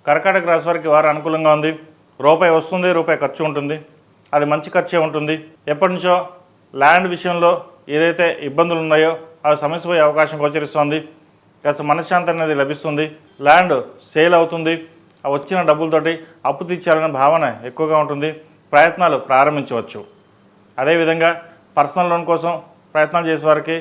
కర్కాటక రాశి వారికి వారు అనుకూలంగా ఉంది. రూపాయి వస్తుంది, రూపాయి ఖర్చు ఉంటుంది. అది మంచి ఖర్చే ఉంటుంది. ఎప్పటి నుంచో ల్యాండ్ విషయంలో ఏదైతే ఇబ్బందులు ఉన్నాయో అవి సమస్య పోయే అవకాశం గోచరిస్తుంది. కాస్త మనశ్శాంతి అనేది లభిస్తుంది. ల్యాండ్ సేల్ అవుతుంది. ఆ వచ్చిన డబ్బులతోటి అప్పు తీర్చాలనే భావన ఎక్కువగా ఉంటుంది. ప్రయత్నాలు ప్రారంభించవచ్చు. అదేవిధంగా పర్సనల్ లోన్ కోసం ప్రయత్నాలు చేసే వారికి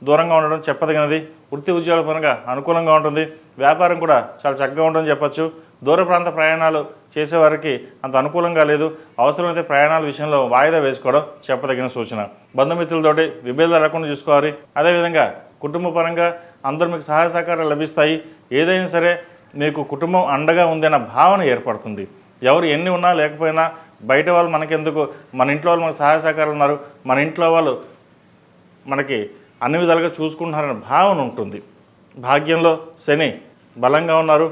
దూరంగా ఉండడం చెప్పదగినది. వృత్తి ఉద్యోగాల పరంగా అనుకూలంగా ఉంటుంది. వ్యాపారం కూడా చాలా చక్కగా ఉంటుందని చెప్పచ్చు. దూర ప్రాంత ప్రయాణాలు చేసేవారికి అంత అనుకూలంగా లేదు. అవసరమైతే ప్రయాణాల విషయంలో వాయిదా వేసుకోవడం చెప్పదగిన సూచన. బంధుమిత్రులతోటి విభేదాలు లేకుండా చూసుకోవాలి. అదేవిధంగా కుటుంబ పరంగా అందరూ మీకు సహాయ సహకారాలు లభిస్తాయి. ఏదైనా సరే మీకు కుటుంబం అండగా ఉందన్న భావన ఏర్పడుతుంది. ఎవరు ఎన్ని ఉన్నా లేకపోయినా బయట వాళ్ళు మనకెందుకు, మన ఇంట్లో వాళ్ళు మనకు సహాయ సహకారాలు ఉన్నారు, మన ఇంట్లో వాళ్ళు మనకి అన్ని విధాలుగా చూసుకుంటున్నారనే భావన ఉంటుంది. భాగ్యంలో శని బలంగా ఉన్నారు.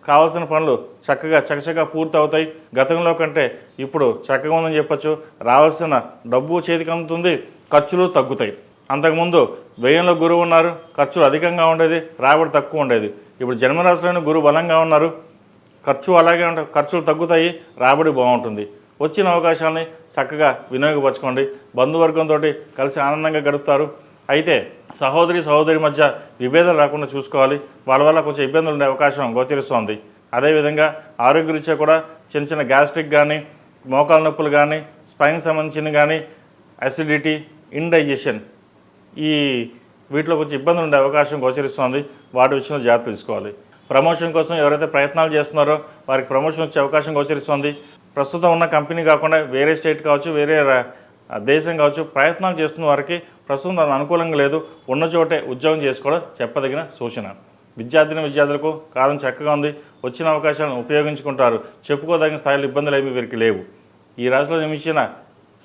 కావాల్సిన పనులు చకచకా పూర్తి అవుతాయి. గతంలో కంటే ఇప్పుడు చక్కగా ఉందని చెప్పచ్చు. రావాల్సిన డబ్బు చేతికి అందుతుంది, ఖర్చులు తగ్గుతాయి. అంతకుముందు వ్యయంలో గురువు ఉన్నారు, ఖర్చులు అధికంగా ఉండేది, రాబడి తక్కువ ఉండేది. ఇప్పుడు జన్మరాశిలోని గురువు బలంగా ఉన్నారు, ఖర్చు అలాగే ఉంటాయి, ఖర్చులు తగ్గుతాయి, రాబడి బాగుంటుంది. వచ్చిన అవకాశాలని చక్కగా వినియోగపరచుకోండి. బంధువర్గంతో కలిసి ఆనందంగా గడుపుతారు. అయితే సహోదరి మధ్య విభేదాలు రాకుండా చూసుకోవాలి. వాళ్ళ వల్ల కొంచెం ఇబ్బందులు ఉండే అవకాశం గోచరిస్తోంది. అదేవిధంగా ఆరోగ్యరీత్యా కూడా చిన్న గ్యాస్ట్రిక్ కానీ, మోకాల నొప్పులు కానీ, స్పైన్ సంబంధించిన కానీ, అసిడిటీ, ఇండైజెషన్ ఈ వీటిలో కొంచెం ఇబ్బందులు ఉండే అవకాశం గోచరిస్తోంది. వాటి విషయంలో జాగ్రత్త తీసుకోవాలి. ప్రమోషన్ కోసం ఎవరైతే ప్రయత్నాలు చేస్తున్నారో వారికి ప్రమోషన్ వచ్చే అవకాశం గోచరిస్తోంది. ప్రస్తుతం ఉన్న కంపెనీ కాకుండా వేరే స్టేట్ కావచ్చు, వేరే దేశం కావచ్చు, ప్రయత్నాలు చేస్తున్న వారికి ప్రస్తుతం అది అనుకూలంగా లేదు. ఉన్న చోటే ఉద్యోగం చేసుకోవడం చెప్పదగిన సూచన. విద్యార్థులకు కాలం చక్కగా ఉంది. వచ్చిన అవకాశాలను ఉపయోగించుకుంటారు. చెప్పుకోదగిన స్థాయిలో ఇబ్బందులు ఏమీ వీరికి లేవు. ఈ రాశిలో జన్మించిన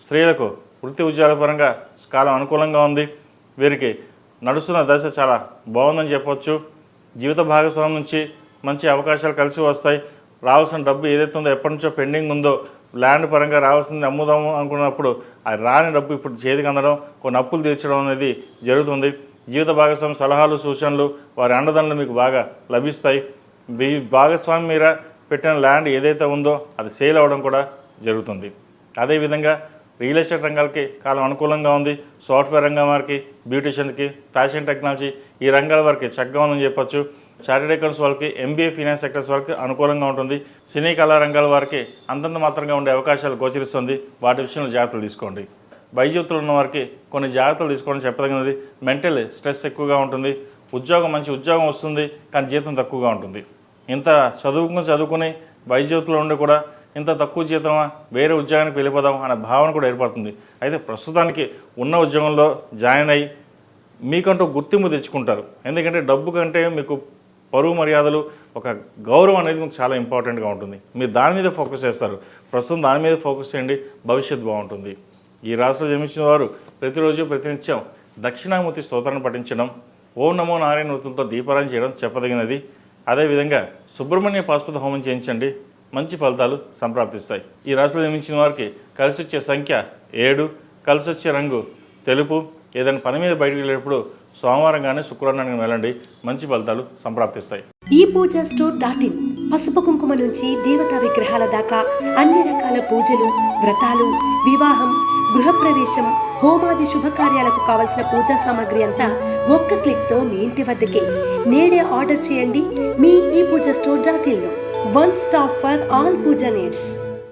స్త్రీలకు వృత్తి ఉద్యోగాల పరంగా కాలం అనుకూలంగా ఉంది. వీరికి నడుస్తున్న దశ చాలా బాగుందని చెప్పవచ్చు. జీవిత భాగస్వామి నుంచి మంచి అవకాశాలు కలిసి వస్తాయి. రావాల్సిన డబ్బు ఏదైతే ఉందో, ఎప్పటి నుంచో పెండింగ్ ఉందో, ల్యాండ్ పరంగా రావాల్సింది అమ్ముదాము అనుకున్నప్పుడు అది రాని డబ్బు ఇప్పుడు చేతికి అందడం, కొన్ని అప్పులు తీర్చడం అనేది జరుగుతుంది. జీవిత భాగస్వామి సలహాలు, సూచనలు, వారి అండదండలు మీకు బాగా లభిస్తాయి. భాగస్వామి మీద పెట్టిన ల్యాండ్ ఏదైతే ఉందో అది సేల్ అవ్వడం కూడా జరుగుతుంది. అదేవిధంగా రియల్ ఎస్టేట్ రంగాలకి కాలం అనుకూలంగా ఉంది. సాఫ్ట్వేర్ రంగం వారికి, బ్యూటిషియన్కి, ఫ్యాషన్ టెక్నాలజీ ఈ రంగాల వారికి చక్కగా ఉందని చెప్పొచ్చు. చార్టెడ్ అకౌంట్స్ వాళ్ళకి, ఎంబీఏ ఫైనాన్స్ సెక్టర్స్ వారికి అనుకూలంగా ఉంటుంది. సినీ కళా రంగాల వారికి అంతంత మాత్రంగా ఉండే అవకాశాలు గోచరిస్తుంది. వాటి విషయంలో జాగ్రత్తలు తీసుకోండి. వైద్యులు ఉన్న వారికి కొన్ని జాగ్రత్తలు తీసుకోవడం చెప్పదగినది. మెంటల్ స్ట్రెస్ ఎక్కువగా ఉంటుంది. మంచి ఉద్యోగం వస్తుంది, కానీ జీతం తక్కువగా ఉంటుంది. ఇంత చదువుకుని వైద్యులు ఉండి కూడా ఇంత తక్కువ జీతమా, వేరే ఉద్యోగానికి వెళ్ళిపోదాం అనే భావన కూడా ఏర్పడుతుంది. అయితే ప్రస్తుతానికి ఉన్న ఉద్యోగంలో జాయిన్ అయ్యి మీకంటూ గుర్తింపు తెచ్చుకుంటారు. ఎందుకంటే డబ్బు కంటే మీకు పరువు మర్యాదలు, ఒక గౌరవం అనేది మీకు చాలా ఇంపార్టెంట్గా ఉంటుంది. మీరు దాని మీద ఫోకస్ చేస్తారు. ప్రస్తుతం దాని మీద ఫోకస్ చేయండి, భవిష్యత్తు బాగుంటుంది. ఈ రాశిలో జన్మించిన వారు ప్రతిరోజు ప్రతినిత్యం దక్షిణామూర్తి స్తోత్రాన్ని పఠించడం, ఓం నమో నారాయణ వృత్తులతో దీపారాయణ చేయడం చెప్పదగినది. అదేవిధంగా సుబ్రహ్మణ్య పాశుపత హోమం చేయించండి, మంచి ఫలితాలు సంప్రాప్తిస్తాయి. ఈ రాశిలో జన్మించిన వారికి కలిసి వచ్చే సంఖ్య 7, కలిసి వచ్చే రంగు తెలుపు. ఏదైనా పని మీద బయటకు వెళ్ళేటప్పుడు సోమవారం కానీ శుక్రవారం కానీ వెళ్ళండి, మంచి ఫలితాలు సంప్రాప్తిస్తాయి. ఈ పూజా స్టోర్.in పసుపు కుంకుమ నుంచి దేవతా విగ్రహాల దాకా అన్ని రకాల పూజలు, వ్రతాలు, వివాహం, గృహప్రవేశం, హోమాది శుభకార్యాలకు కావలసిన పూజా సామాగ్రి అంతా ఒక్క క్లిక్తో మీ ఇంటి వద్దకే. నేడే ఆర్డర్ చేయండి మీ ఈ పూజా స్టోర్.in లో. One stop for all puja needs.